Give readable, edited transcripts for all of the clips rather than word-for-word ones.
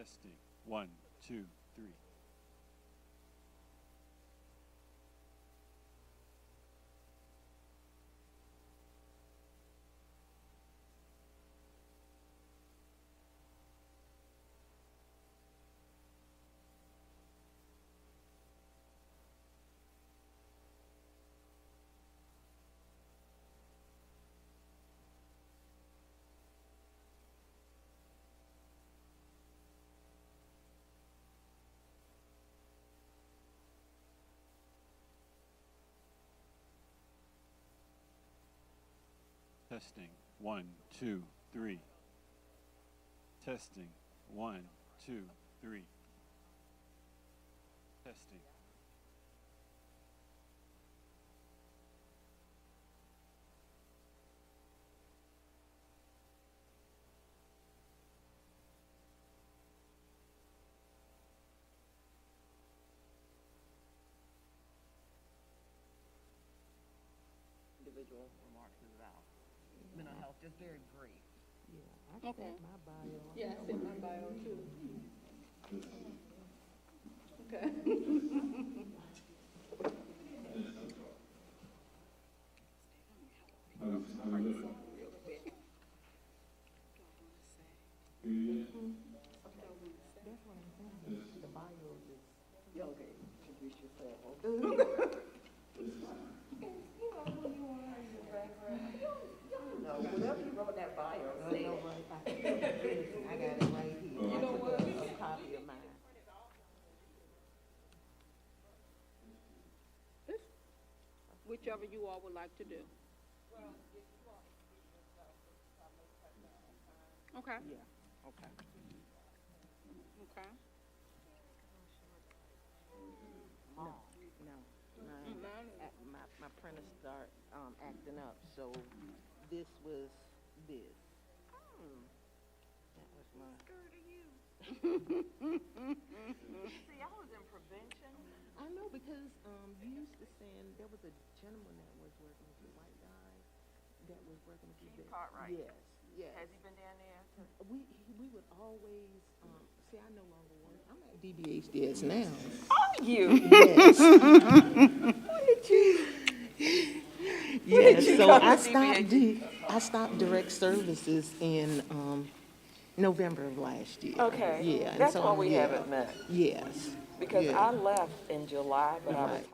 Testing. One, two, three. Testing. One, two, three. Testing. One, two, three. Testing. Individual remarks as well. Mental health, just very brief. Yeah, I Okay. sent my bio. Yeah, I sent my bio too. Okay. That's what I'm saying. The bio is. Yeah, okay, introduce yourself. No, whatever you wrote in that bio, No, say no, it. but listen, I got it right here. You know what? A copy of mine. Whichever you all would like to do. Okay, Yeah, okay. okay. No, no. My printer start acting up, so this was this. That was my. See, I was in prevention. I know because you used to send. There was a gentleman that was working with you, white guy, that was working with you. Keith there. Cartwright. Yes, yes. Has he been down there? We would always see. I no longer work. I'm at DBHDS now. Are you? Yes. did you So come to I stopped. DBHDS? I stopped direct services in November of last year. Okay. Yeah. and That's so, why we yeah. haven't met. Yes. Because yeah. I left in July, but I was Right.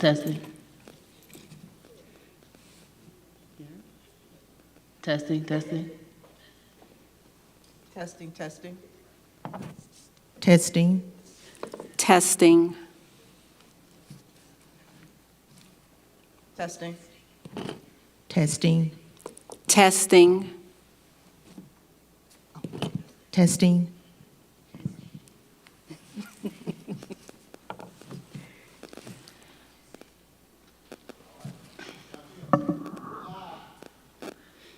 Testing. Testing, testing. Testing, testing. Testing. Testing. Testing. Testing. Testing. Testing.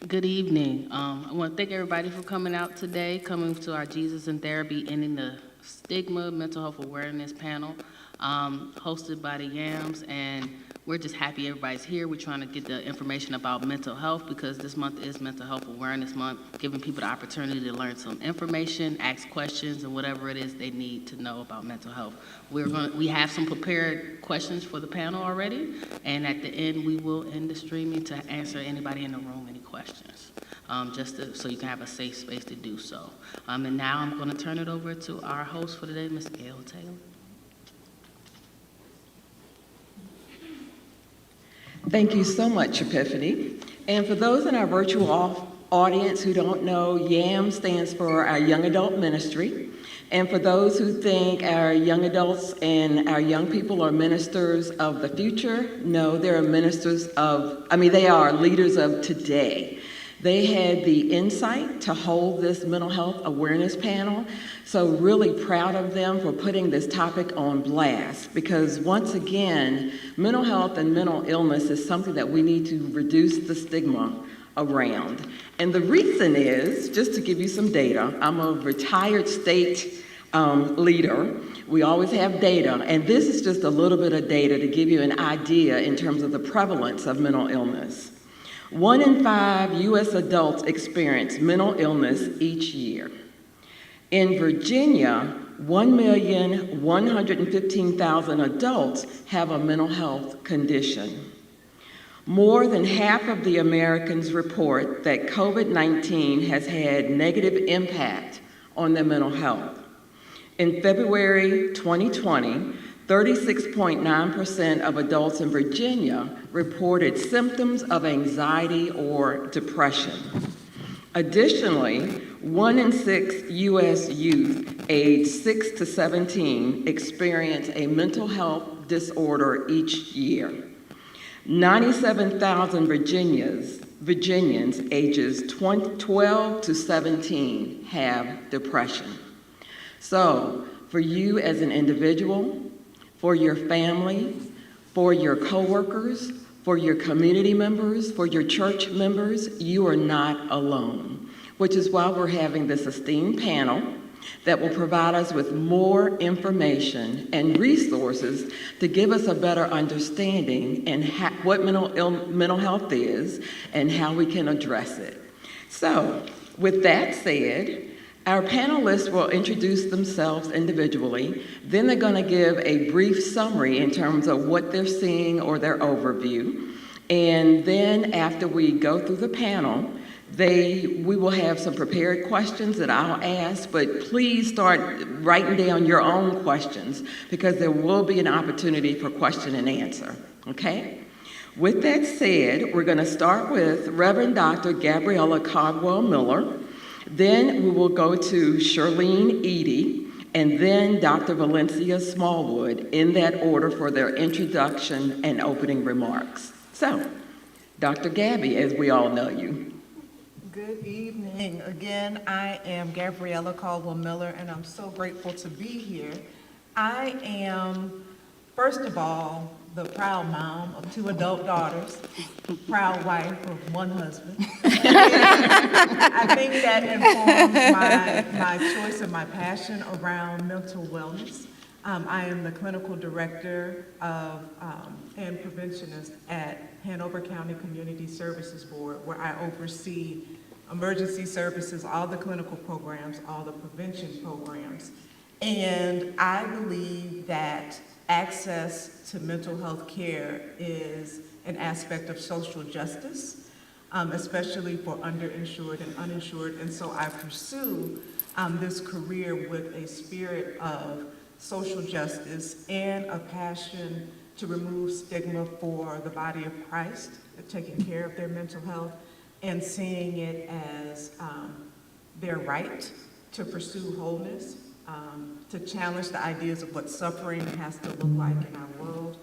Good evening. I want to thank everybody for coming out today, coming to our Jesus in Therapy Ending the Stigma Mental Health Awareness panel, hosted by the YAMS, and we're just happy everybody's here. We're trying to get the information about mental health because this month is Mental Health Awareness Month, giving people the opportunity to learn some information, ask questions, and whatever it is they need to know about mental health. We have some prepared questions for the panel already, and at the end, we will end the streaming to answer anybody in the room any questions, so you can have a safe space to do so. And now I'm going to turn it over to our host for today, Ms. Gail Taylor. Thank you so much, Epiphany. And for those in our virtual audience who don't know, YAM stands for our Young Adult Ministry. And for those who think our young adults and our young people are ministers of the future, no, they are they are leaders of today. They had the insight to hold this mental health awareness panel. So really proud of them for putting this topic on blast, because once again, mental health and mental illness is something that we need to reduce the stigma around. And the reason is, just to give you some data, I'm a retired state leader. We always have data, and this is just a little bit of data to give you an idea in terms of the prevalence of mental illness. 1 in 5 U.S. adults experience mental illness each year. In Virginia, 1,115,000 adults have a mental health condition. More than half of the Americans report that COVID-19 has had negative impact on their mental health. In February 2020, 36.9% of adults in Virginia reported symptoms of anxiety or depression. Additionally, 1 in 6 U.S. youth aged 6 to 17 experience a mental health disorder each year. 97,000 Virginians ages 12 to 17 have depression. So, for you as an individual, for your family, for your coworkers, for your community members, for your church members, you are not alone, which is why we're having this esteemed panel that will provide us with more information and resources to give us a better understanding and what mental health is and how we can address it. So, with that said, our panelists will introduce themselves individually, then they're going to give a brief summary in terms of what they're seeing or their overview, and then after we go through the panel, we will have some prepared questions that I'll ask, but please start writing down your own questions because there will be an opportunity for question and answer, okay? With that said, we're going to start with Reverend Dr. Gabriella Caldwell-Miller. Then we will go to Shirlene Eady, and then Dr. Valencia Smallwood, in that order for their introduction and opening remarks. So, Dr. Gabby, as we all know you. Good evening. Again, I am Gabriella Caldwell-Miller, and I'm so grateful to be here. I am, first of all, the proud mom of 2 adult daughters, proud wife of 1 husband. I think that informs my choice and my passion around mental wellness. I am the clinical director of and preventionist at Hanover County Community Services Board, where I oversee emergency services, all the clinical programs, all the prevention programs. And I believe that access to mental health care is an aspect of social justice, especially for underinsured and uninsured. And so I pursue this career with a spirit of social justice and a passion to remove stigma for the body of Christ, taking care of their mental health, and seeing it as their right to pursue wholeness, to challenge the ideas of what suffering has to look like in our world.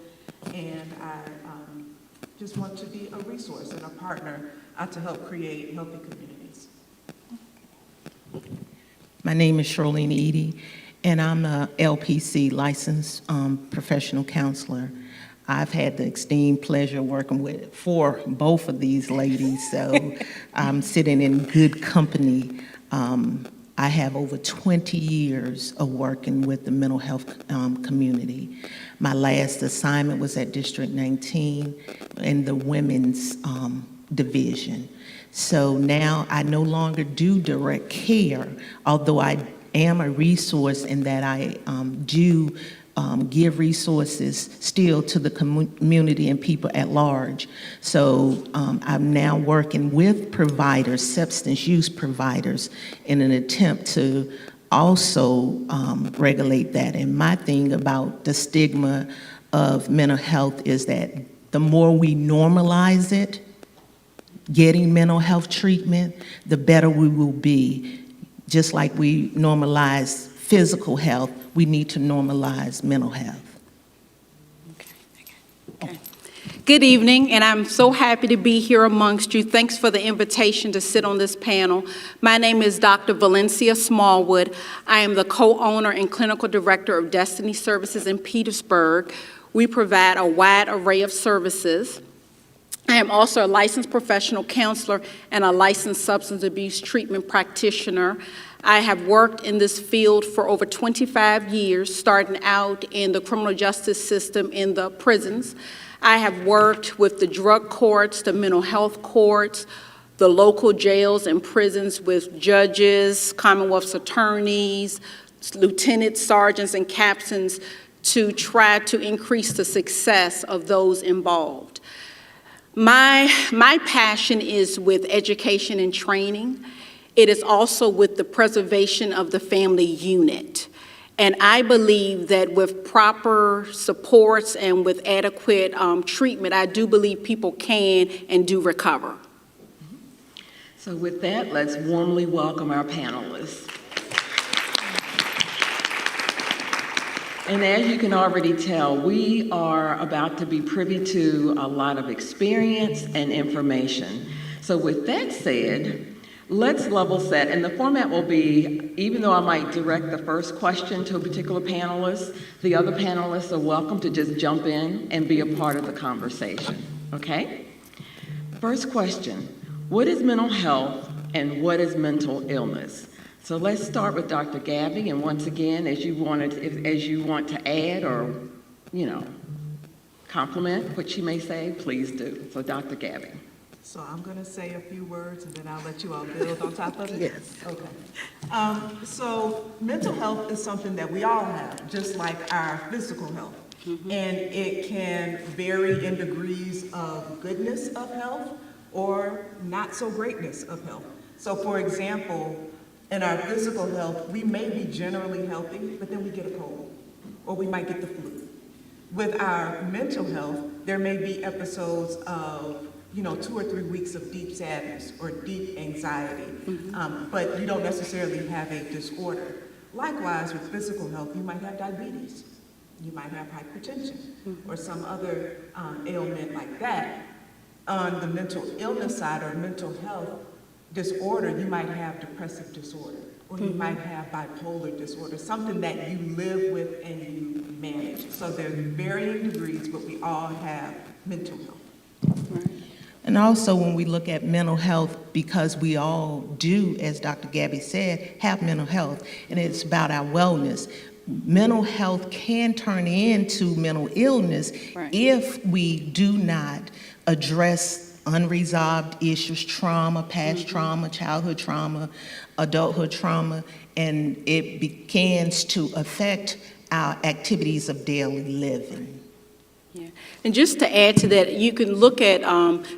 And I just want to be a resource and a partner to help create healthy communities. My name is Charlene Edie, and I'm a LPC licensed professional counselor. I've had the esteemed pleasure of working for both of these ladies, so I'm sitting in good company. I have over 20 years of working with the mental health community. My last assignment was at District 19 in the women's division. So now I no longer do direct care, although I am a resource in that I do give resources still to the community and people at large. So I'm now working with providers, substance use providers, in an attempt to also regulate that. And my thing about the stigma of mental health is that the more we normalize it, getting mental health treatment, the better we will be. Just like we normalize physical health, we need to normalize mental health. Good evening, and I'm so happy to be here amongst you. Thanks for the invitation to sit on this panel. My name is Dr. Valencia Smallwood. I am the co-owner and clinical director of Destiny Services in Petersburg. We provide a wide array of services. I am also a licensed professional counselor and a licensed substance abuse treatment practitioner. I have worked in this field for over 25 years, starting out in the criminal justice system in the prisons. I have worked with the drug courts, the mental health courts, the local jails and prisons with judges, Commonwealth's attorneys, lieutenants, sergeants, and captains to try to increase the success of those involved. My passion is with education and training. It is also with the preservation of the family unit. And I believe that with proper supports and with adequate treatment, I do believe people can and do recover. So with that, let's warmly welcome our panelists. And as you can already tell, we are about to be privy to a lot of experience and information. So with that said, let's level set. And the format will be, even though I might direct the first question to a particular panelist, the other panelists are welcome to just jump in and be a part of the conversation, okay? First question, what is mental health and what is mental illness? So let's start with Dr. Gabby, and once again, as you want to add or, compliment what she may say, please do. So Dr. Gabby. So I'm going to say a few words, and then I'll let you all build on top of it? Yes. Okay. So mental health is something that we all have, just like our physical health. Mm-hmm. And it can vary in degrees of goodness of health or not so greatness of health. So for example, in our physical health, we may be generally healthy, but then we get a cold, or we might get the flu. With our mental health, there may be episodes of 2 or 3 weeks of deep sadness or deep anxiety, but you don't necessarily have a disorder. Likewise, with physical health, you might have diabetes, you might have hypertension, or some other ailment like that. On the mental illness side or mental health disorder, you might have depressive disorder, or you might have bipolar disorder, something that you live with and you manage. So there's varying degrees, but we all have mental health. Right. And also when we look at mental health, because we all do, as Dr. Gabby said, have mental health, and it's about our wellness. Mental health can turn into mental illness if we do not address unresolved issues, trauma, past trauma, childhood trauma, adulthood trauma, and it begins to affect our activities of daily living. Yeah. And just to add to that, you can look at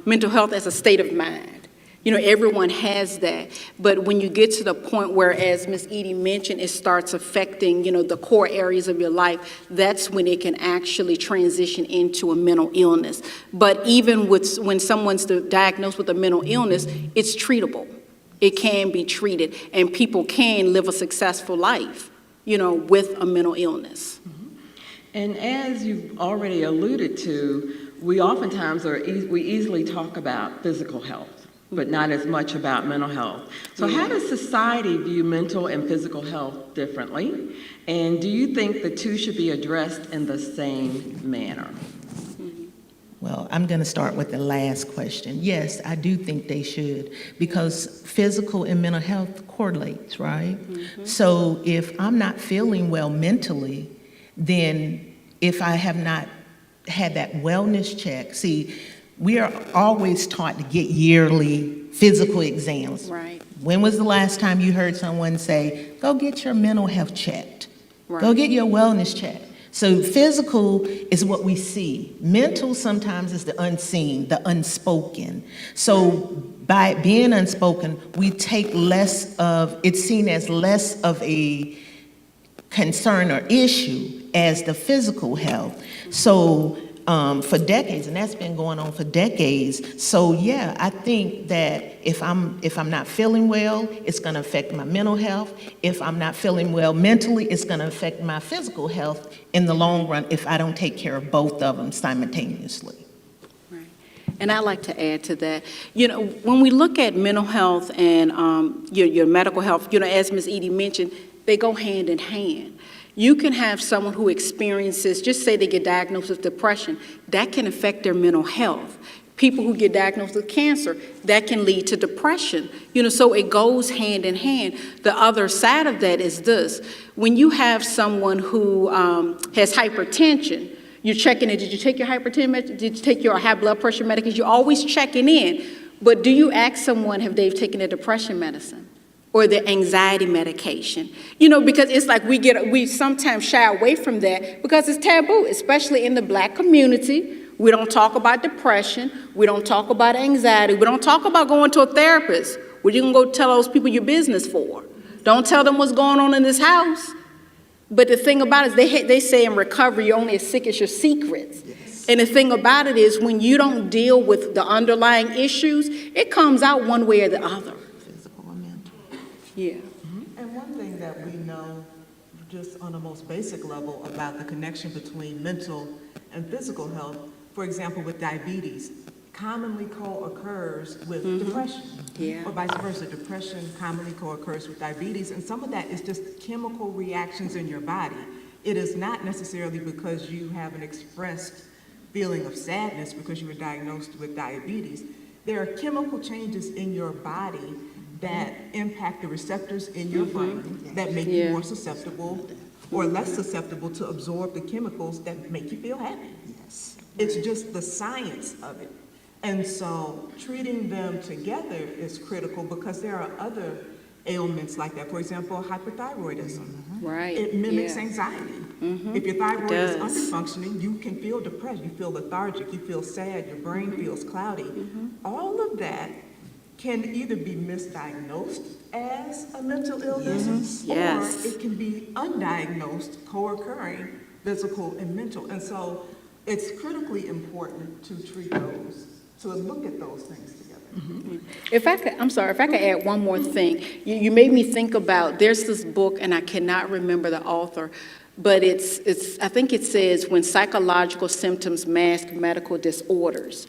mental health as a state of mind. You know, everyone has that. But when you get to the point where, as Ms. Edie mentioned, it starts affecting, you know, the core areas of your life, that's when it can actually transition into a mental illness. But even with, when someone's diagnosed with a mental illness, it's treatable. It can be treated, and people can live a successful life, you know, with a mental illness. And as you've already alluded to, we oftentimes we easily talk about physical health, but not as much about mental health. So how does society view mental and physical health differently? And do you think the two should be addressed in the same manner? Well, I'm going to start with the last question. Yes, I do think they should, because physical and mental health correlates, right? So if I'm not feeling well mentally, then if I have not had that wellness check, see, we are always taught to get yearly physical exams. Right. When was the last time you heard someone say, go get your mental health checked? Right. Go get your wellness checked. So physical is what we see. Mental sometimes is the unseen, the unspoken. So by being unspoken, we take less of, it's seen as less of a concern or issue as the physical health. So for decades, and that's been going on for decades. So yeah, I think that if I'm not feeling well, it's going to affect my mental health. If I'm not feeling well mentally, it's going to affect my physical health in the long run if I don't take care of both of them simultaneously. Right. And I'd like to add to that, you know, when we look at mental health and your medical health, you know, as Ms. Edie mentioned, they go hand in hand. You can have someone who experiences, just say they get diagnosed with depression, that can affect their mental health. People who get diagnosed with cancer, that can lead to depression. You know, so it goes hand in hand. The other side of that is this. When you have someone who has hypertension, you're checking it. Did you take your hypertension? Did you take your high blood pressure medication? You're always checking in. But do you ask someone if they've taken their depression medicine or their anxiety medication? You know, because it's like we sometimes shy away from that because it's taboo, especially in the Black community. We don't talk about depression. We don't talk about anxiety. We don't talk about going to a therapist. What you gonna go tell those people your business for? Don't tell them what's going on in this house. But the thing about it is they say in recovery, you're only as sick as your secrets. Yes. And the thing about it is when you don't deal with the underlying issues, it comes out one way or the other. Physical or mental. Yeah. And one thing that we know, just on a most basic level, about the connection between mental and physical health, for example, with diabetes, commonly co-occurs with depression. Yeah. Or vice versa, depression commonly co-occurs with diabetes, and some of that is just chemical reactions in your body. It is not necessarily because you have an expressed feeling of sadness because you were diagnosed with diabetes. There are chemical changes in your body that impact the receptors in your brain that make you more susceptible or less susceptible to absorb the chemicals that make you feel happy. Yes. It's just the science of it. And so treating them together is critical because there are other ailments like that. For example, hyperthyroidism. Right. It mimics anxiety. If your thyroid is does. underfunctioning, you can feel depressed, you feel lethargic, you feel sad, your brain feels cloudy. All of that can either be misdiagnosed as a mental illness, or Yes. it can be undiagnosed, co-occurring physical and mental. And so it's critically important to treat those, to look at those things together. If I could add one more thing. You made me think about, there's this book, and I cannot remember the author, but I think it says when psychological symptoms mask medical disorders.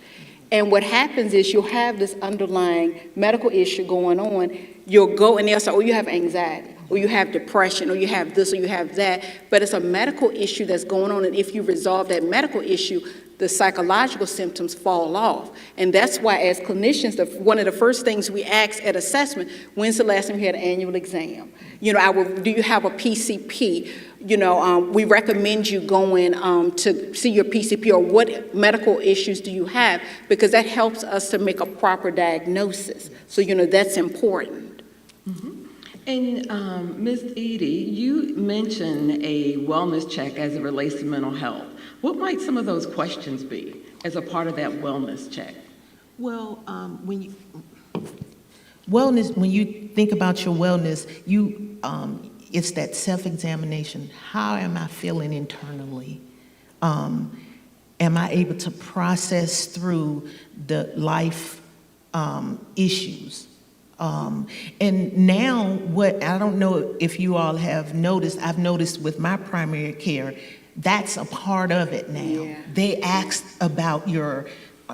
And what happens is you'll have this underlying medical issue going on. You'll go and they'll say, oh, you have anxiety, or you have depression, or you have this, or you have that. But it's a medical issue that's going on. And if you resolve that medical issue, the psychological symptoms fall off. And that's why as clinicians, one of the first things we ask at assessment, when's the last time you had an annual exam? You know, do you have a PCP? You know, we recommend you going to see your PCP, or what medical issues do you have? Because that helps us to make a proper diagnosis. So, you know, that's important. And Ms. Edie, you mentioned a wellness check as it relates to mental health. What might some of those questions be as a part of that wellness check? Well, when Wellness, when you think about your wellness, it's that self-examination. How am I feeling internally? Am I able to process through the life issues? And now, I don't know if you all have noticed, I've noticed with my primary care, that's a part of it now. Yeah. They ask about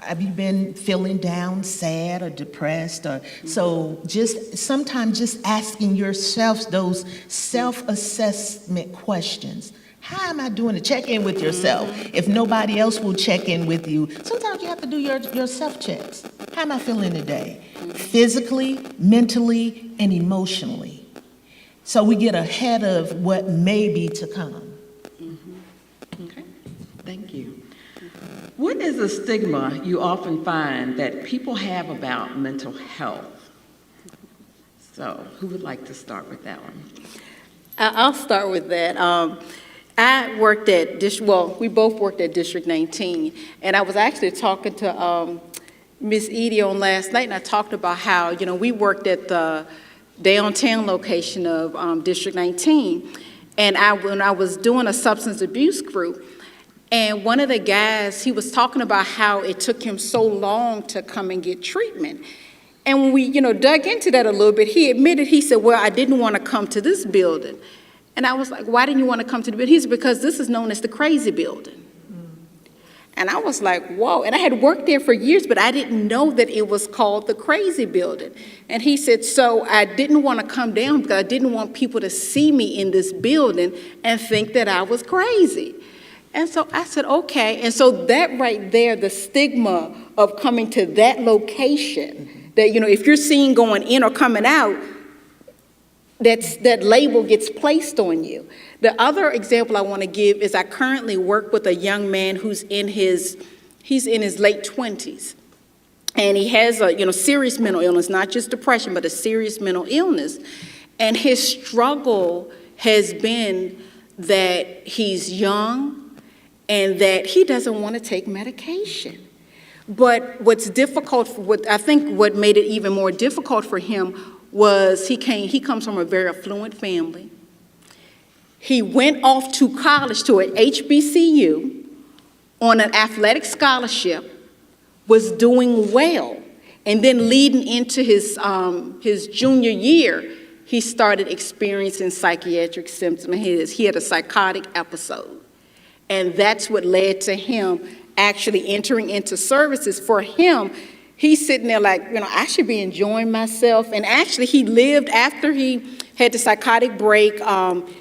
have you been feeling down, sad, or depressed? So sometimes just asking yourself those self-assessment questions. How am I doing to check in with yourself? If nobody else will check in with you, sometimes you have to do your self-checks. How am I feeling today? Physically, mentally, and emotionally. So we get ahead of what may be to come. Okay, thank you. What is a stigma you often find that people have about mental health? So, who would like to start with that one? I'll start with that. I worked at we both worked at District 19, and I was actually talking to Ms. Edie on last night, and I talked about how, we worked at the downtown location of District 19, and when I was doing a substance abuse group, and one of the guys, he was talking about how it took him so long to come and get treatment. And when we, dug into that a little bit, he admitted, he said, well, I didn't want to come to this building. And I was like, why didn't you want to come to the building? He said, because this is known as the crazy building. And I was like, whoa. And I had worked there for years, but I didn't know that it was called the crazy building. And he said, so I didn't want to come down because I didn't want people to see me in this building and think that I was crazy. And so I said, okay. And so that right there, the stigma of coming to that location, that, if you're seen going in or coming out, that label gets placed on you. The other example I want to give is I currently work with a young man who's in his late 20s. And he has a, serious mental illness, not just depression, but a serious mental illness. And his struggle has been that he's young, and that he doesn't want to take medication. But what's difficult, I think what made it even more difficult for him was he comes from a very affluent family. He went off to college, to an HBCU, on an athletic scholarship, was doing well. And then leading into his junior year, he started experiencing psychiatric symptoms. He had a psychotic episode. And that's what led to him actually entering into services. For him, he's sitting there like, I should be enjoying myself. And actually, he lived after he had the psychotic break.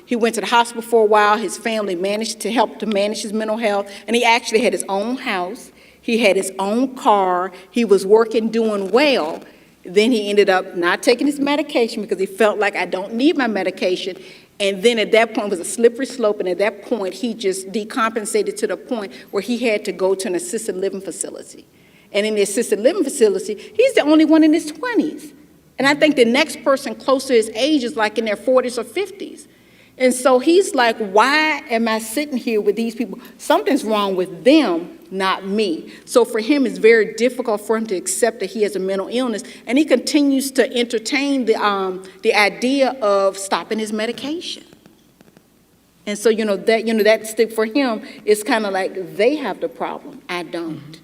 He went to the hospital for a while. His family managed to help to manage his mental health. And he actually had his own house. He had his own car. He was working, doing well. Then he ended up not taking his medication because he felt like, I don't need my medication. And then at that point, it was a slippery slope, and at that point, he just decompensated to the point where he had to go to an assisted living facility. And in the assisted living facility, he's the only one in his 20s. And I think the next person close to his age is like in their 40s or 50s. And so he's like, why am I sitting here with these people? Something's wrong with them, not me. So for him, it's very difficult for him to accept that he has a mental illness. And he continues to entertain the idea of stopping his medication. And so, that stick for him is kind of like they have the problem. I don't.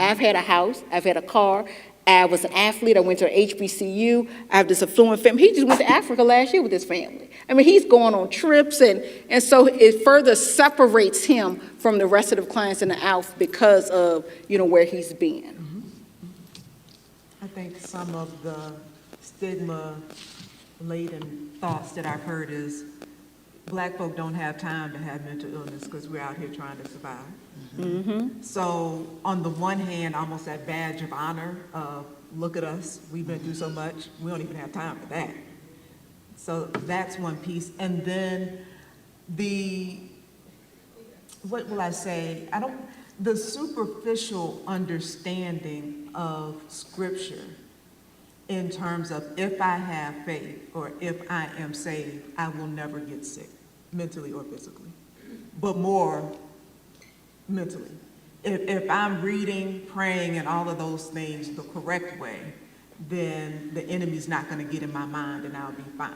I've had a house. I've had a car. I was an athlete. I went to an HBCU. I have this affluent family. He just went to Africa last year with his family. I mean, he's going on trips, and so it further separates him from the rest of the clients in the ALF because of, where he's been. I think some of the stigma-laden thoughts that I've heard is Black folk don't have time to have mental illness because we're out here trying to survive. Mm-hmm. So on the one hand, almost that badge of honor of, look at us, we've been through so much, we don't even have time for that. So that's one piece. And then what will I say? The superficial understanding of Scripture in terms of if I have faith or if I am saved, I will never get sick, mentally or physically, but more mentally. If I'm reading, praying, and all of those things the correct way, then the enemy's not going to get in my mind and I'll be fine.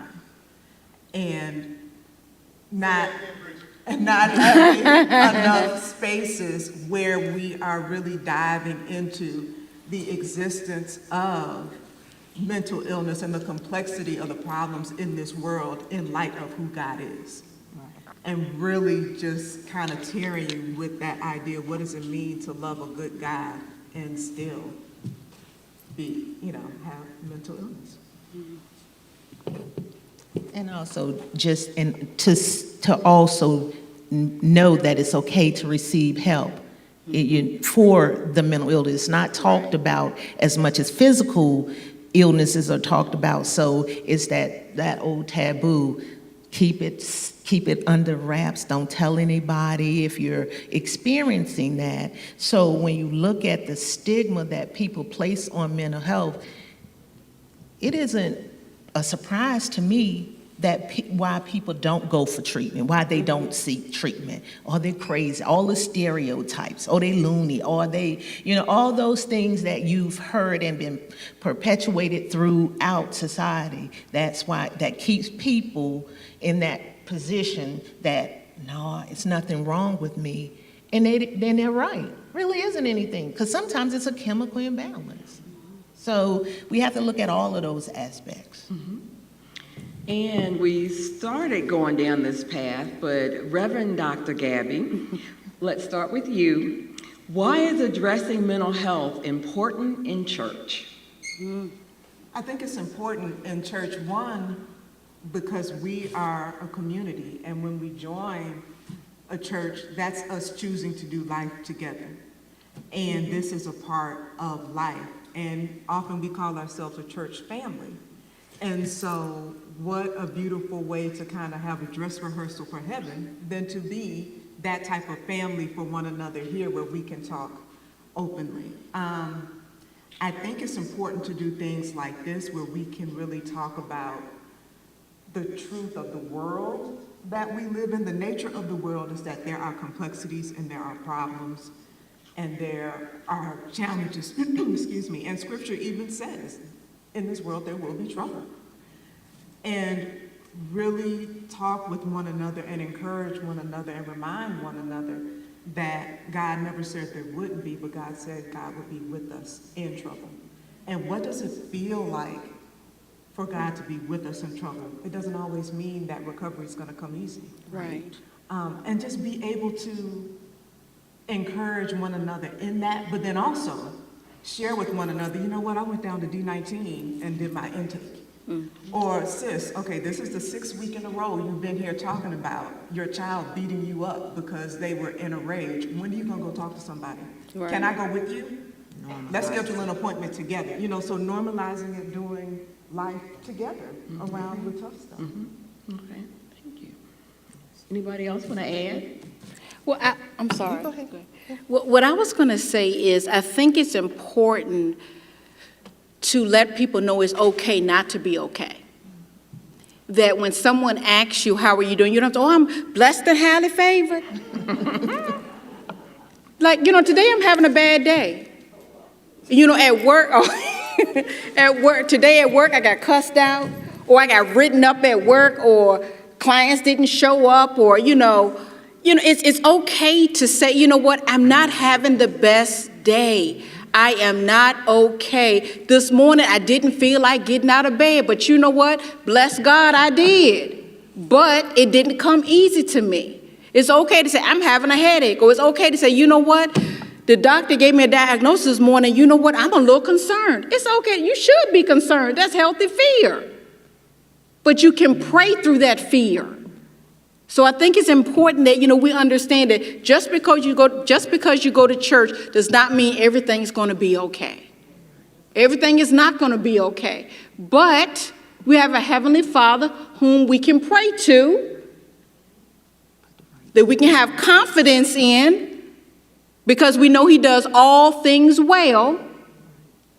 And not having enough spaces where we are really diving into the existence of mental illness and the complexity of the problems in this world in light of who God is. And really just kind of tearing you with that idea, what does it mean to love a good God and still be, have mental illness? And also to also know that it's okay to receive help for the mental illness. It's not talked about as much as physical illnesses are talked about. So it's that old taboo. Keep it under wraps. Don't tell anybody if you're experiencing that. So when you look at the stigma that people place on mental health, it isn't a surprise to me that why people don't go for treatment, why they don't seek treatment. Or they're crazy, all the stereotypes, or they loony, or they, all those things that you've heard and been perpetuated throughout society. That's why that keeps people in that position that, no, it's nothing wrong with me. And then they're right. Really isn't anything, because sometimes it's a chemical imbalance. So we have to look at all of those aspects. Mm-hmm. And we started going down this path, but Reverend Dr. Gabby, let's start with you. Why is addressing mental health important in church? I think it's important in church, one, because we are a community, and when we join a church, that's us choosing to do life together. And this is a part of life, and often we call ourselves a church family. And so what a beautiful way to kind of have a dress rehearsal for heaven than to be that type of family for one another here where we can talk openly. I think it's important to do things like this where we can really talk about the truth of the world that we live in. The nature of the world is that there are complexities and there are problems and there are challenges, excuse me, and Scripture even says, in this world there will be trouble. And really talk with one another and encourage one another and remind one another that God never said there wouldn't be, but God said God would be with us in trouble. And what does it feel like for God to be with us in trouble? It doesn't always mean that recovery is going to come easy. Right. And just be able to encourage one another in that, but then also share with one another, you know what, I went down to D19 and did my intake. Mm-hmm. Or sis, okay, this is the 6th week in a row you've been here talking about your child beating you up because they were in a rage. When are you gonna go talk to somebody? Right. Can I go with you? Let's schedule an appointment together. So normalizing and doing life together around the tough stuff. Mm-hmm. Okay, thank you. Anybody else want to add? Well, I'm sorry. Go ahead. What I was going to say is I think it's important to let people know it's okay not to be okay. That when someone asks you, how are you doing? You don't have to, I'm blessed and highly favored. Like, today I'm having a bad day. At work, today at work I got cussed out, or I got written up at work, or clients didn't show up, or, it's okay to say, you know what, I'm not having the best day. I am not okay. This morning, I didn't feel like getting out of bed, but you know what? Bless God, I did. But it didn't come easy to me. It's okay to say, I'm having a headache, or it's okay to say, you know what? The doctor gave me a diagnosis this morning. You know what? I'm a little concerned. It's okay. You should be concerned. That's healthy fear. But you can pray through that fear. So I think it's important that, we understand that just because you go to church does not mean everything's going to be okay. Everything is not going to be okay. But we have a Heavenly Father whom we can pray to, that we can have confidence in, because we know He does all things well,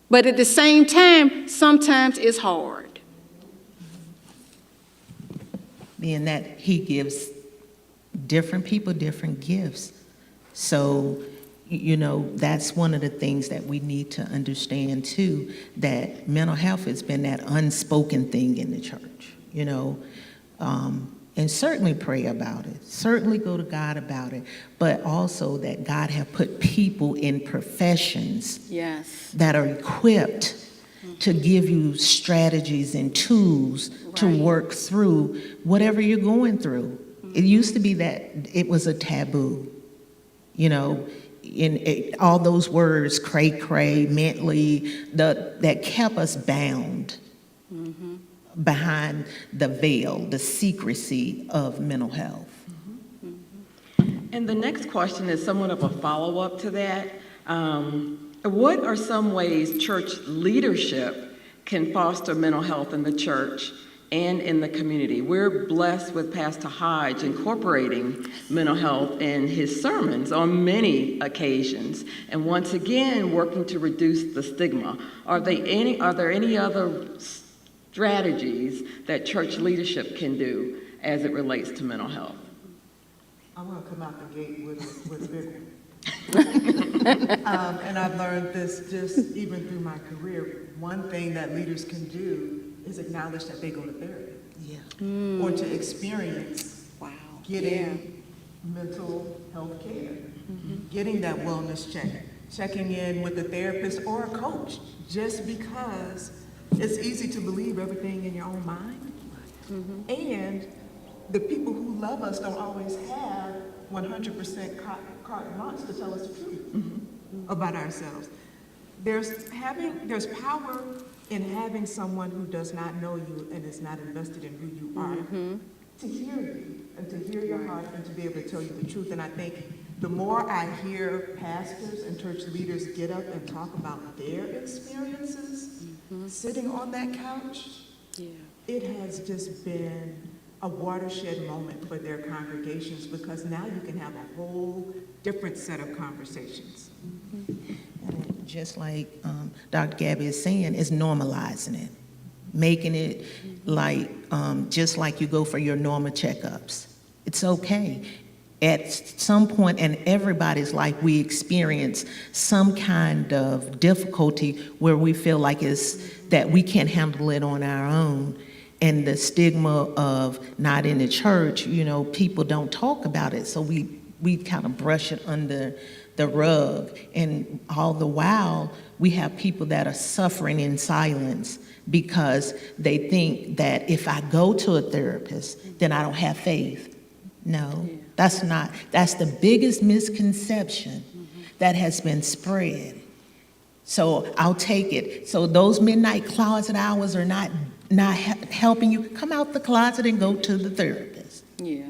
but at the same time, sometimes it's hard. Being that He gives different people different gifts. So you know, that's one of the things that we need to understand too, that mental health has been that unspoken thing in the church, you know. And certainly pray about it, certainly go to God about it, but also that God have put people in professions Yes. that are equipped to give you strategies and tools to Right. work through whatever you're going through. It used to be that it was a taboo, you know, all those words, cray cray, mentally, that kept us bound behind the veil, the secrecy of mental health. And the next question is somewhat of a follow-up to that. What are some ways church leadership can foster mental health in the church and in the community? We're blessed with Pastor Hodge incorporating mental health in his sermons on many occasions, and once again working to reduce the stigma. Are there any other strategies that church leadership can do as it relates to mental health? I want to come out the gate with a big one. And I've learned this just even through my career. One thing that leaders can do is acknowledge that they go to therapy. Yeah. Or to experience Wow. getting mental health care, getting that wellness check, checking in with a therapist or a coach, just because it's easy to believe everything in your own mind. And the people who love us don't always have 100% carte blanche to tell us the truth about ourselves. There's power in having someone who does not know you and is not invested in who you are to hear you and to hear your heart and to be able to tell you the truth. And I think the more I hear pastors and church leaders get up and talk about their experiences sitting on that couch, it has just been a watershed moment for their congregations, because now you can have a whole different set of conversations. And just like Dr. Gabby is saying, is normalizing it, making it like, just like you go for your normal checkups. It's okay. At some point in everybody's life, we experience some kind of difficulty where we feel like it's that we can't handle it on our own. And the stigma of not in the church, you know, people don't talk about it. So we kind of brush it under the rug. And all the while, we have people that are suffering in silence because they think that if I go to a therapist, then I don't have faith. No, that's the biggest misconception that has been spread. So I'll take it. So those midnight closet hours are not helping you. Come out the closet and go to the therapist. Yeah.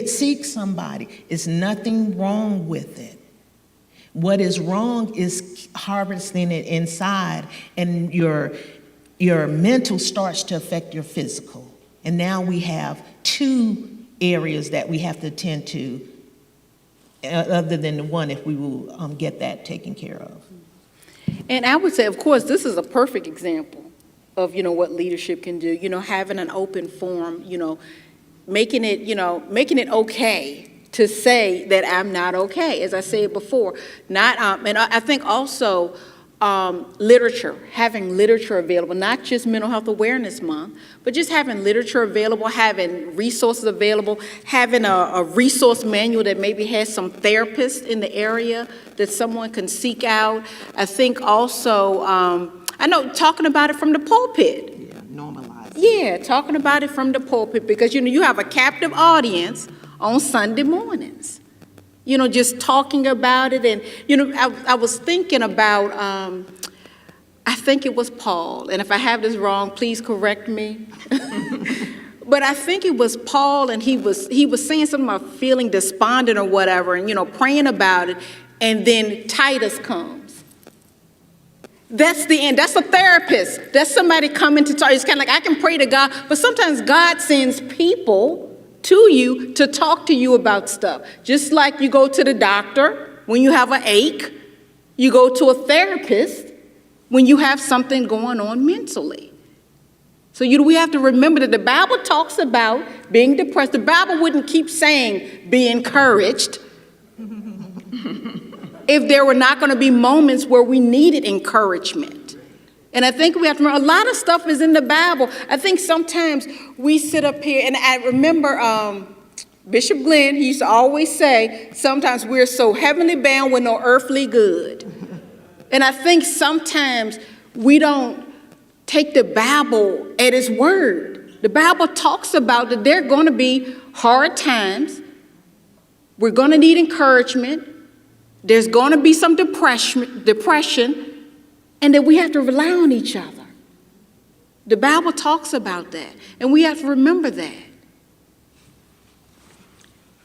Seek somebody. It's nothing wrong with it. What is wrong is harvesting it inside, and your mental starts to affect your physical. And now we have two areas that we have to attend to, other than the one, if we will get that taken care of. And I would say, of course, this is a perfect example of, you know, what leadership can do, you know, having an open forum, you know, making it okay to say that I'm not okay, as I said before. And I think also literature, having literature available, not just Mental Health Awareness Month, but just having literature available, having resources available, having a resource manual that maybe has some therapists in the area that someone can seek out. I think also, I know, talking about it from the pulpit. Yeah, normalize. Yeah, talking about it from the pulpit, because, you know, you have a captive audience on Sunday mornings. You know, just talking about it. And, you know, I was thinking about, I think it was Paul, and if I have this wrong, please correct me. But I think it was Paul, and he was saying something about feeling despondent or whatever, and, you know, praying about it, and then Titus comes. That's the end. That's a therapist. That's somebody coming to talk. It's kind of like, I can pray to God, but sometimes God sends people to you to talk to you about stuff. Just like you go to the doctor when you have an ache, you go to a therapist when you have something going on mentally. So we have to remember that the Bible talks about being depressed. The Bible wouldn't keep saying, be encouraged. if there were not going to be moments where we needed encouragement. And I think we have to remember, a lot of stuff is in the Bible. I think sometimes we sit up here, and I remember Bishop Glenn, he used to always say, sometimes we're so heavenly bound with no earthly good. And I think sometimes we don't take the Bible at its word. The Bible talks about that there are going to be hard times. We're going to need encouragement. There's going to be some depression, and that we have to rely on each other. The Bible talks about that, and we have to remember that.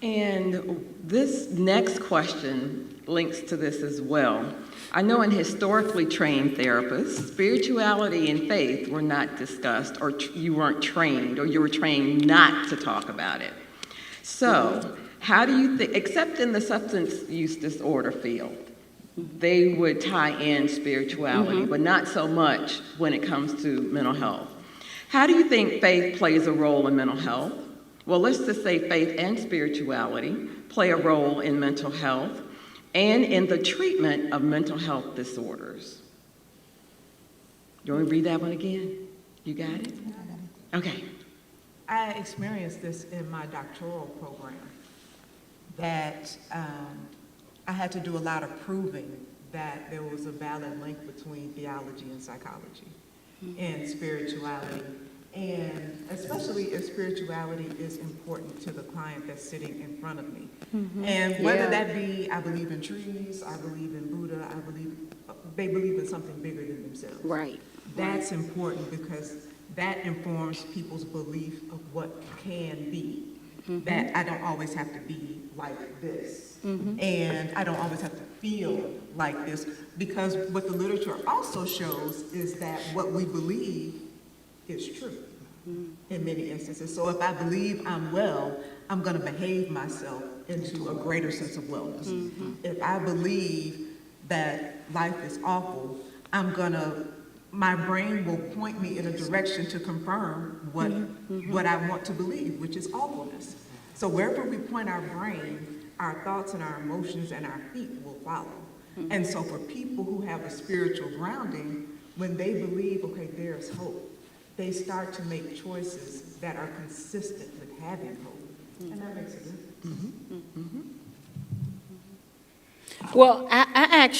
And this next question links to this as well. I know in historically trained therapists, spirituality and faith were not discussed, or you weren't trained, or you were trained not to talk about it. So, how do you think, except in the substance use disorder field, they would tie in spirituality, but not so much when it comes to mental health. How do you think faith plays a role in mental health? Well, let's just say faith and spirituality play a role in mental health and in the treatment of mental health disorders. You want me to read that one again? You got it? Okay. I experienced this in my doctoral program, that I had to do a lot of proving that there was a valid link between theology and psychology and spirituality. And especially if spirituality is important to the client that's sitting in front of me. And whether that be, I believe in trees, I believe in Buddha, they believe in something bigger than themselves. Right. That's important because that informs people's belief of what can be. That I don't always have to be like this. And I don't always have to feel like this, because what the literature also shows is that what we believe is true in many instances. So if I believe I'm well, I'm going to behave myself into a greater sense of wellness. If I believe that life is awful, my brain will point me in a direction to confirm what I want to believe, which is awfulness. So wherever we point our brain, our thoughts and our emotions and our feet will follow. And so for people who have a spiritual grounding, when they believe, okay, there's hope, they start to make choices that are consistent with having hope. And that makes a difference. Well, I've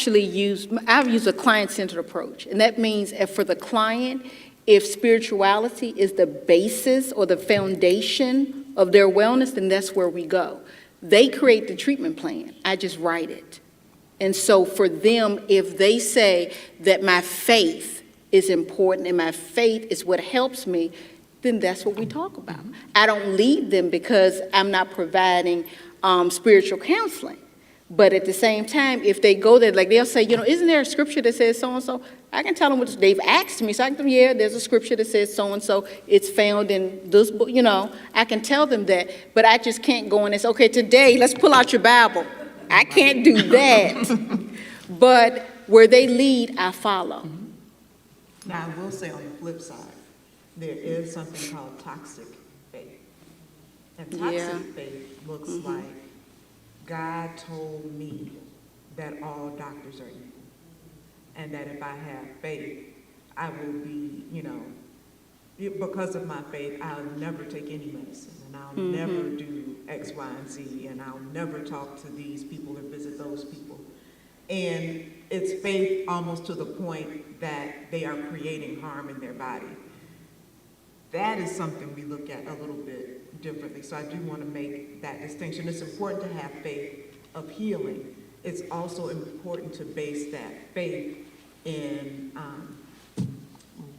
used a client-centered approach, and that means if for the client, if spirituality is the basis or the foundation of their wellness, then that's where we go. They create the treatment plan. I just write it. And so for them, if they say that my faith is important and my faith is what helps me, then that's what we talk about. I don't lead them because I'm not providing spiritual counseling. But at the same time, if they go there, like they'll say, isn't there a scripture that says so-and-so? I can tell them what they've asked me. So I can tell them, yeah, there's a scripture that says so-and-so. It's found in this book, I can tell them that. But I just can't go in and say, okay, today, let's pull out your Bible. I can't do that. But where they lead, I follow. Now, I will say on the flip side, there is something called toxic faith. And toxic faith looks like, God told me that all doctors are evil, and that if I have faith, I will be, because of my faith, I'll never take any medicine, and I'll never do X, Y, and Z, and I'll never talk to these people or visit those people. And it's faith almost to the point that they are creating harm in their body. That is something we look at a little bit differently. So I do want to make that distinction. It's important to have faith of healing. It's also important to base that faith in,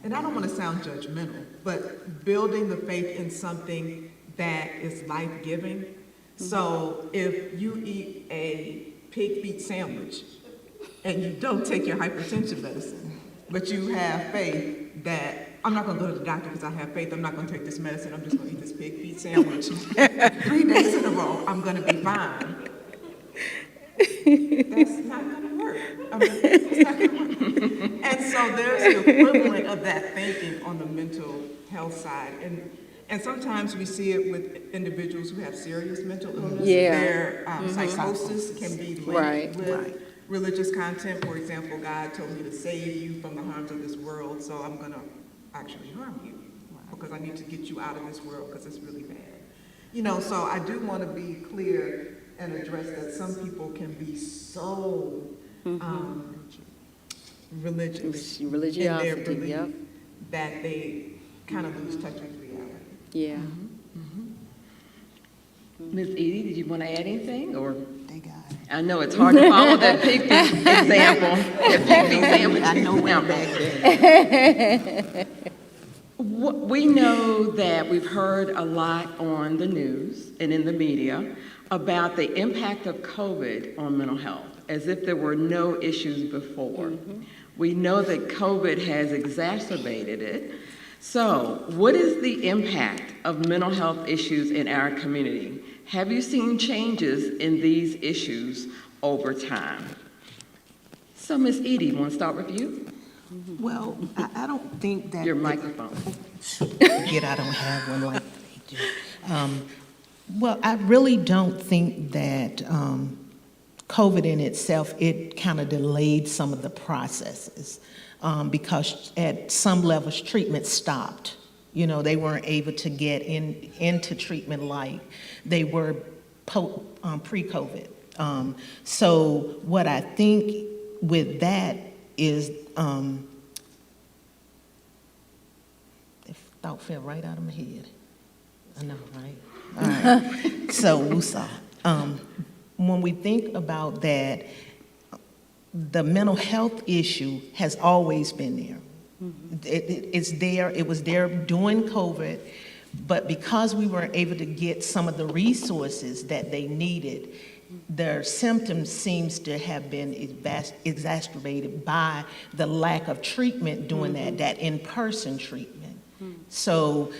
and I don't want to sound judgmental, but building the faith in something that is life-giving. So if you eat a pig feet sandwich and you don't take your hypertension medicine, but you have faith that I'm not going to go to the doctor because I have faith. I'm not going to take this medicine. I'm just going to eat this pig feet sandwich 3 days in a row. I'm going to be fine. That's not going to work. It's not going to work. And so there's the equivalent of that thinking on the mental health side. And sometimes we see it with individuals who have serious mental illness. Yeah. Their psychosis can be linked with religious content. For example, God told me to save you from the harms of this world, so I'm gonna actually harm you because I need to get you out of this world because it's really bad. You know, so I do want to be clear and address that some people can be so religious in their Religiosity, belief yep. that they kind of lose touch with reality. Yeah. Ms. Edie, did you want to add anything, or? They got it. I know it's hard to follow that Pigby example. That Pigby example. I know way back then. We know that we've heard a lot on the news and in the media about the impact of COVID on mental health, as if there were no issues before. We know that COVID has exacerbated it. So, what is the impact of mental health issues in our community? Have you seen changes in these issues over time? So, Ms. Edie, want to start with you? Well, I don't think that. Your microphone. Forget I don't have one like they do. Well, I really don't think that COVID in itself, it kind of delayed some of the processes because at some levels treatment stopped. You know, they weren't able to get into treatment like they were pre-COVID. So what I think with that is, if thought fell right out of my head. I know, right? All right. So, Wusa, when we think about that, the mental health issue has always been there. It's there, it was there during COVID, but because we weren't able to get some of the resources that they needed, their symptoms seems to have been exacerbated by the lack of treatment during that in-person treatment. So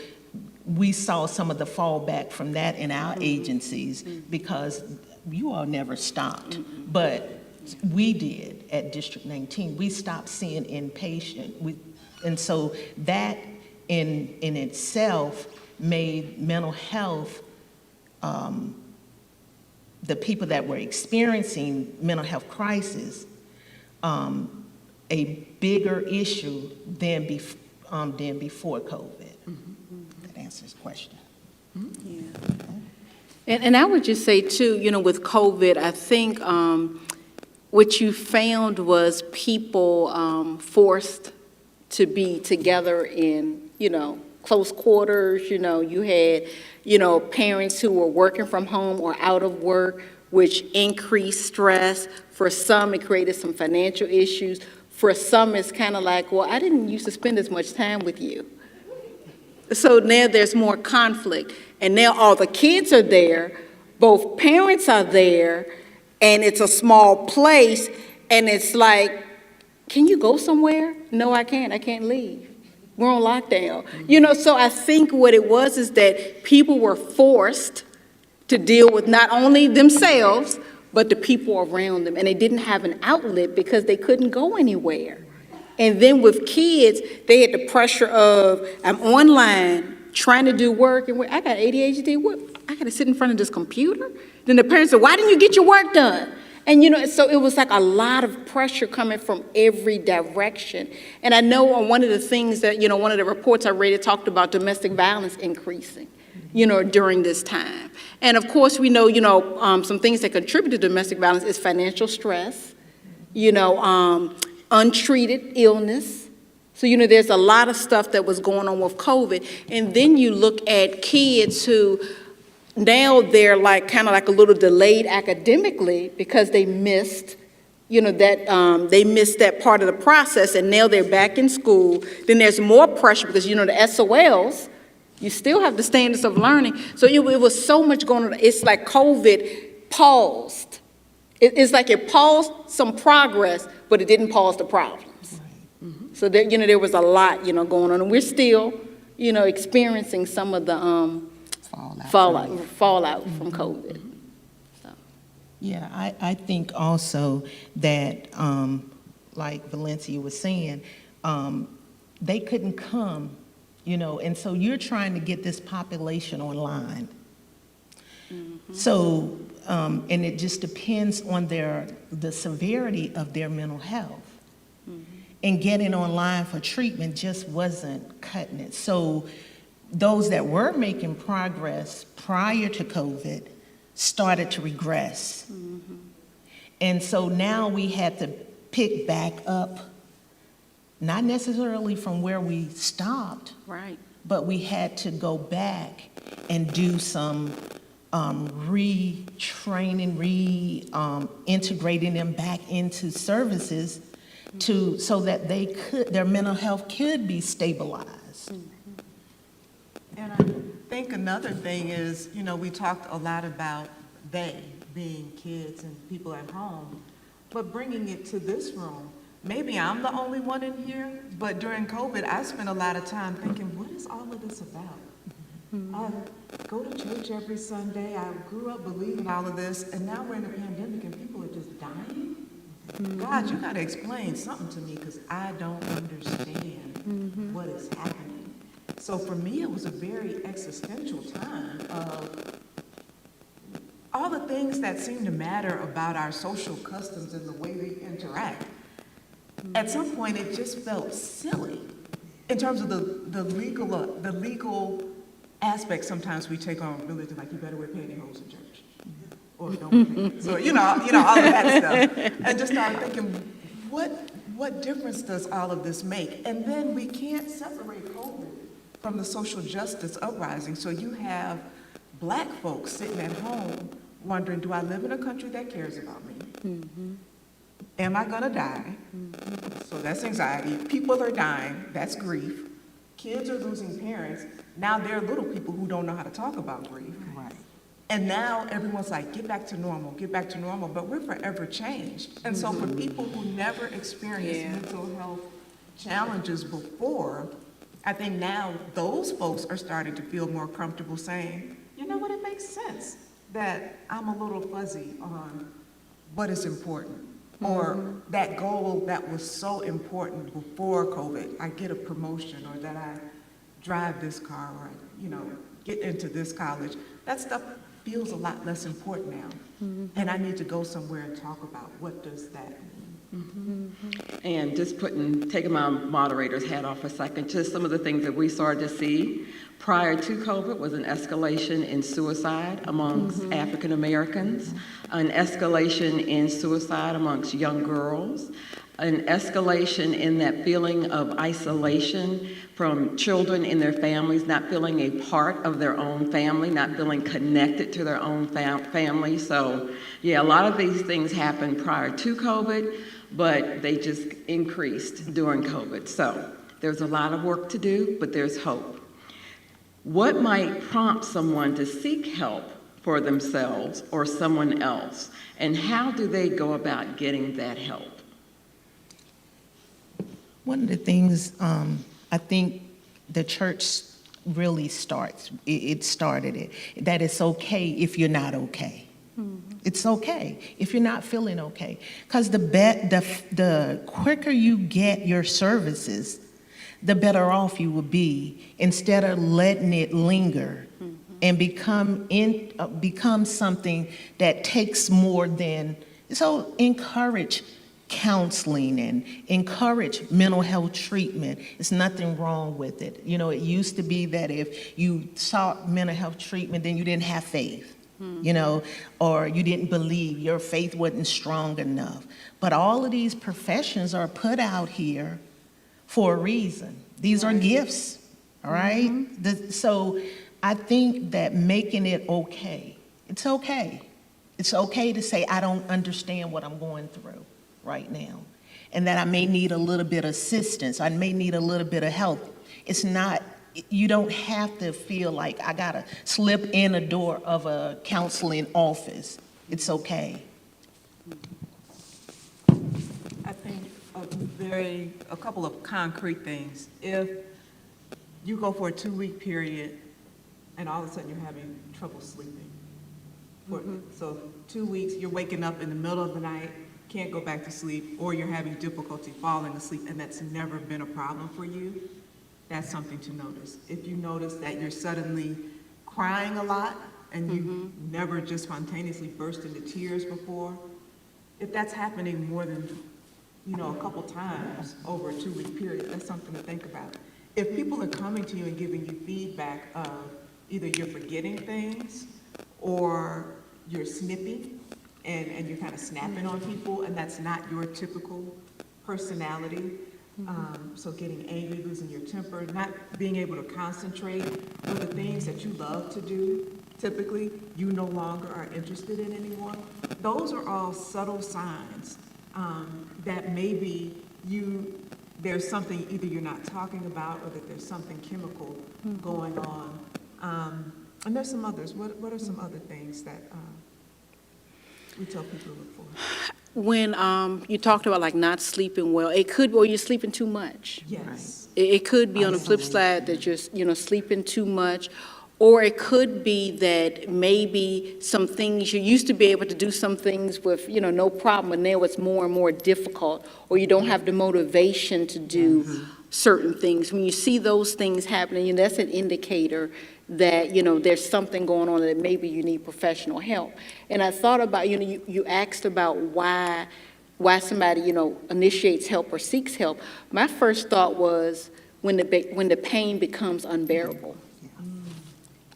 we saw some of the fallback from that in our agencies because you all never stopped, but we did at District 19. We stopped seeing inpatient. And so that in itself made mental health, the people that were experiencing mental health crisis, a bigger issue than before COVID. That answers the question. And I would just say too, you know, with COVID, I think what you found was people forced to be together in, you know, close quarters. You know, you had, you know, parents who were working from home or out of work, which increased stress. For some, it created some financial issues. For some, it's kind of like, well, I didn't used to spend as much time with you. So now there's more conflict. And now all the kids are there, both parents are there, and it's a small place, and it's like, can you go somewhere? No, I can't leave. We're on lockdown. You know, so I think what it was is that people were forced to deal with not only themselves, but the people around them, and they didn't have an outlet because they couldn't go anywhere. And then with kids, they had the pressure of, I'm online, trying to do work, and I got ADHD, what? I got to sit in front of this computer? Then the parents said, why didn't you get your work done? And, you know, so it was like a lot of pressure coming from every direction. And I know on one of the things that, you know, one of the reports I read, it talked about domestic violence increasing, you know, during this time. And of course, we know, you know, some things that contribute to domestic violence is financial stress, you know, untreated illness. So, you know, there's a lot of stuff that was going on with COVID. And then you look at kids who, now they're like kind of like a little delayed academically because they missed, you know, that they missed that part of the process, and now they're back in school. Then there's more pressure because, you know, the SOLs, you still have the standards of learning. So it was so much going on. It's like COVID paused. It's like it paused some progress, but it didn't pause the problems. So there, you know, there was a lot, you know, going on, and we're still, you know, experiencing some of the fallout from COVID. So. Yeah, I think also that, like Valencia was saying, they couldn't come, you know, and so you're trying to get this population online. So, and it just depends on the severity of their mental health. And getting online for treatment just wasn't cutting it. So those that were making progress prior to COVID started to regress. And so now we had to pick back up, not necessarily from where we stopped, Right. but we had to go back and do some retraining, integrating them back into services so that their mental health could be stabilized. And I think another thing is, we talked a lot about they being kids and people at home, but bringing it to this room. Maybe I'm the only one in here, but during COVID, I spent a lot of time thinking, what is all of this about? I go to church every Sunday. I grew up believing all of this, and now we're in a pandemic and people are just dying. God, you got to explain something to me because I don't understand what is happening. So for me, it was a very existential time of all the things that seem to matter about our social customs and the way we interact. At some point, it just felt silly in terms of the legal aspects. Sometimes we take on religion, like you better wear pantyhose in church. Or don't wear pants. So, all of that stuff. And just started thinking, what difference does all of this make? And then we can't separate COVID from the social justice uprising. So you have Black folks sitting at home wondering, do I live in a country that cares about me? Am I gonna die? So that's anxiety. People are dying, that's grief. Kids are losing parents. Now there are little people who don't know how to talk about grief. Right. And now everyone's like, get back to normal, but we're forever changed. And so for people who never experienced mental health challenges before, I think now those folks are starting to feel more comfortable saying, you know what, it makes sense that I'm a little fuzzy on what is important. Or that goal that was so important before COVID, I get a promotion, or that I drive this car, or get into this college. That stuff feels a lot less important now. And I need to go somewhere and talk about what does that mean. And just taking my moderator's hat off a second, just some of the things that we started to see prior to COVID was an escalation in suicide amongst African Americans, an escalation in suicide amongst young girls, an escalation in that feeling of isolation from children in their families, not feeling a part of their own family, not feeling connected to their own family. So, yeah, a lot of these things happened prior to COVID, but they just increased during COVID. So there's a lot of work to do, but there's hope. What might prompt someone to seek help for themselves or someone else, and how do they go about getting that help? One of the things I think the church really started it, that it's okay if you're not okay. It's okay if you're not feeling okay. Because the quicker you get your services, the better off you will be, instead of letting it linger and become something that takes more than. So encourage counseling and encourage mental health treatment. There's nothing wrong with it. It used to be that if you sought mental health treatment, then you didn't have faith, or you didn't believe, your faith wasn't strong enough. But all of these professions are put out here for a reason. These are gifts, all right? So I think that making it okay, it's okay. It's okay to say, I don't understand what I'm going through right now, and that I may need a little bit of assistance. I may need a little bit of help. It's not, you don't have to feel like I gotta slip in a door of a counseling office. It's okay. I think a couple of concrete things. If you go for a 2-week period and all of a sudden you're having trouble sleeping, so 2 weeks, you're waking up in the middle of the night, can't go back to sleep, or you're having difficulty falling asleep, and that's never been a problem for you, that's something to notice. If you notice that you're suddenly crying a lot and you never just spontaneously burst into tears before, if that's happening more than, a couple times over a 2-week period, that's something to think about. If people are coming to you and giving you feedback of either you're forgetting things or you're snippy and you're kind of snapping on people, and that's not your typical personality, so getting angry, losing your temper, not being able to concentrate on the things that you love to do, typically you no longer are interested in anymore. Those are all subtle signs that maybe there's something either you're not talking about or that there's something chemical going on. And there's some others. What are some other things that we tell people to look for? When you talked about like not sleeping well, it could, or you're sleeping too much. Yes. It could be on the flip side that you're, sleeping too much, or it could be that maybe some things, you used to be able to do some things with, no problem, and now it's more and more difficult, or you don't have the motivation to do certain things. When you see those things happening, that's an indicator that, there's something going on that maybe you need professional help. And I thought about, you asked about why somebody, initiates help or seeks help. My first thought was when the pain becomes unbearable.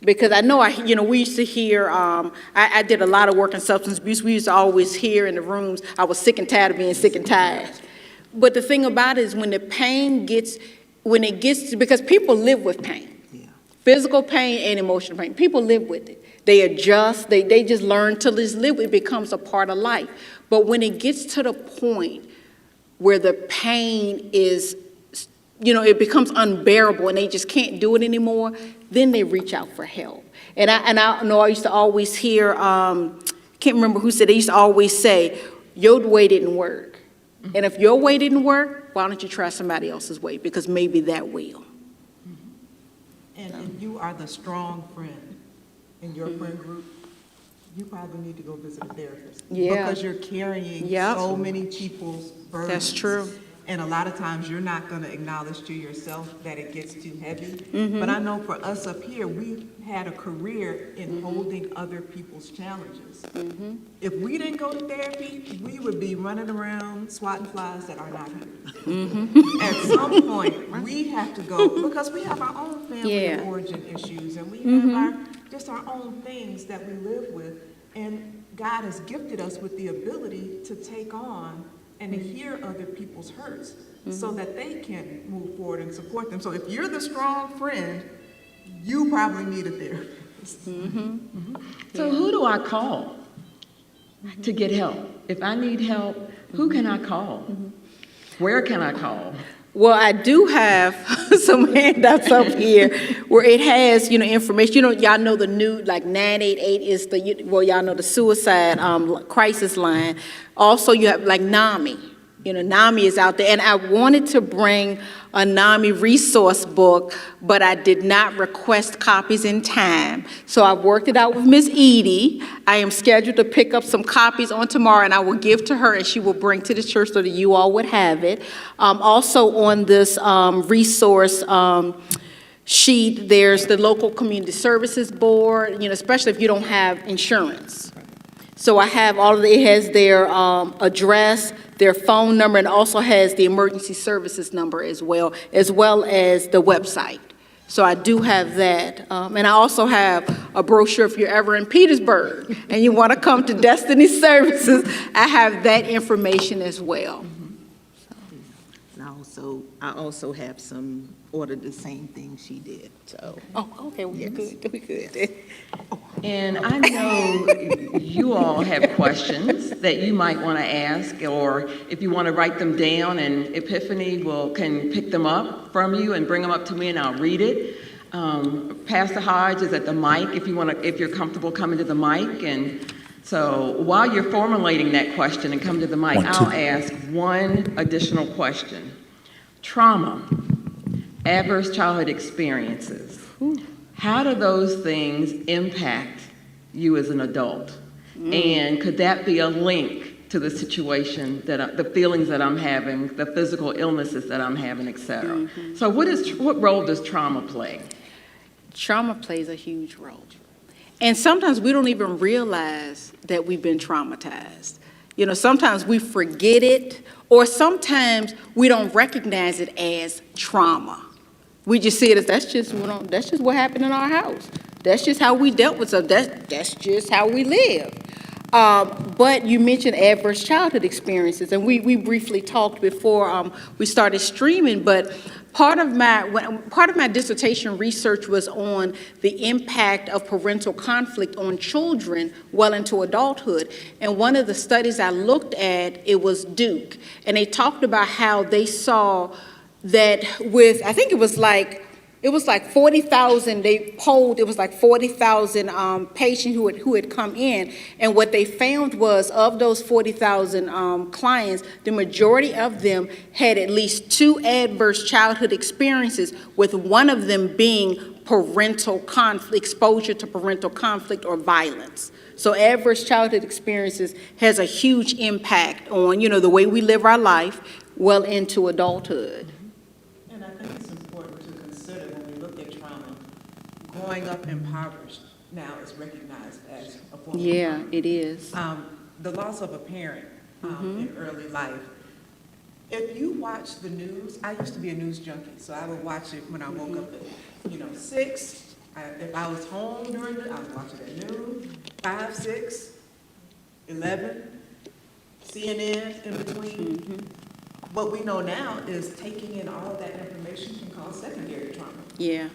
Because I know, we used to hear, I did a lot of work in substance abuse. We used to always hear in the rooms, I was sick and tired of being sick and tired. But the thing about it is when the pain because people live with pain. Physical pain and emotional pain. People live with it. They adjust. They just learn to just live with it. It becomes a part of life. But when it gets to the point where the pain is, it becomes unbearable and they just can't do it anymore, then they reach out for help. And I know I used to always hear, can't remember who said, they used to always say, your way didn't work. And if your way didn't work, why don't you try somebody else's way? Because maybe that will. And if you are the strong friend in your friend group, you probably need to go visit a therapist. Yeah. Because you're carrying so many people's burdens. That's true. And a lot of times you're not going to acknowledge to yourself that it gets too heavy. But I know for us up here, we've had a career in holding other people's challenges. If we didn't go to therapy, we would be running around swatting flies that are not here. At some point, we have to go, because we have our own family of origin issues, and we have just our own things that we live with. And God has gifted us with the ability to take on and to hear other people's hurts so that they can move forward and support them. So if you're the strong friend, you probably need a therapist. So who do I call to get help? If I need help, who can I call? Where can I call? Well, I do have some handouts up here where it has, information. Y'all know the new, 988 is y'all know the suicide crisis line. Also, you have NAMI. NAMI is out there. And I wanted to bring a NAMI resource book, but I did not request copies in time. So I worked it out with Ms. Edie. I am scheduled to pick up some copies on tomorrow, and I will give to her, and she will bring to the church so that you all would have it. Also on this resource sheet, there's the local community services board, especially if you don't have insurance. So I have all of it. It has their address, their phone number, and also has the emergency services number as well as the website. So I do have that. And I also have a brochure if you're ever in Petersburg and you want to come to Destiny Services. I have that information as well. And I also have ordered the same thing she did, so. Oh, okay, we're good. We're good. And I know you all have questions that you might want to ask, or if you want to write them down, and Epiphany can pick them up from you and bring them up to me, and I'll read it. Pastor Hodge is at the mic if you're comfortable coming to the mic. And so while you're formulating that question and come to the mic, I'll ask one additional question. Trauma, adverse childhood experiences. How do those things impact you as an adult? And could that be a link to the situation, the feelings that I'm having, the physical illnesses that I'm having, et cetera? So what role does trauma play? Trauma plays a huge role. And sometimes we don't even realize that we've been traumatized. You know, sometimes we forget it, or sometimes we don't recognize it as trauma. We just see it as that's just what happened in our house. That's just how we dealt with stuff. That's just how we live. But you mentioned adverse childhood experiences, and we briefly talked before we started streaming, but part of my dissertation research was on the impact of parental conflict on children well into adulthood. And one of the studies I looked at, it was Duke, and they talked about how they saw that with, I think it was like 40,000, they polled, it was like 40,000 patients who had come in, and what they found was of those 40,000 clients, the majority of them had at least 2 adverse childhood experiences, with one of them being parental conflict, exposure to parental conflict or violence. So adverse childhood experiences has a huge impact on, you know, the way we live our life well into adulthood. And I think it's important to consider when we look at trauma, growing up impoverished now is recognized as a form of Yeah, trauma. it is. The loss of a parent in early life. If you watch the news, I used to be a news junkie, so I would watch it when I woke up at, 6. If I was home during it, I was watching at noon, 5, 6, 11, CNN in between. What we know now is taking in all of that information can cause secondary trauma. Yeah.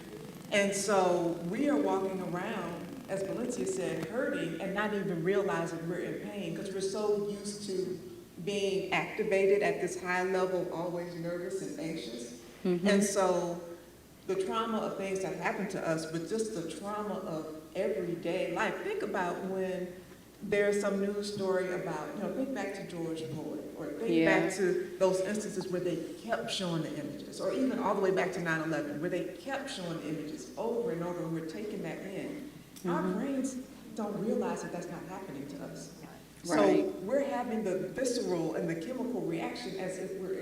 And so we are walking around, as Valencia said, hurting and not even realizing we're in pain because we're so used to being activated at this high level, always nervous and anxious. And so the trauma of things that happen to us, but just the trauma of everyday life. Think about when there's some news story about, think back to George Floyd, or think back to those instances where they kept showing the images, or even all the way back to 9/11, where they kept showing the images over and over, and we're taking that in. Our brains don't realize that that's not happening to us. Right. So we're having the visceral and the chemical reaction as if we're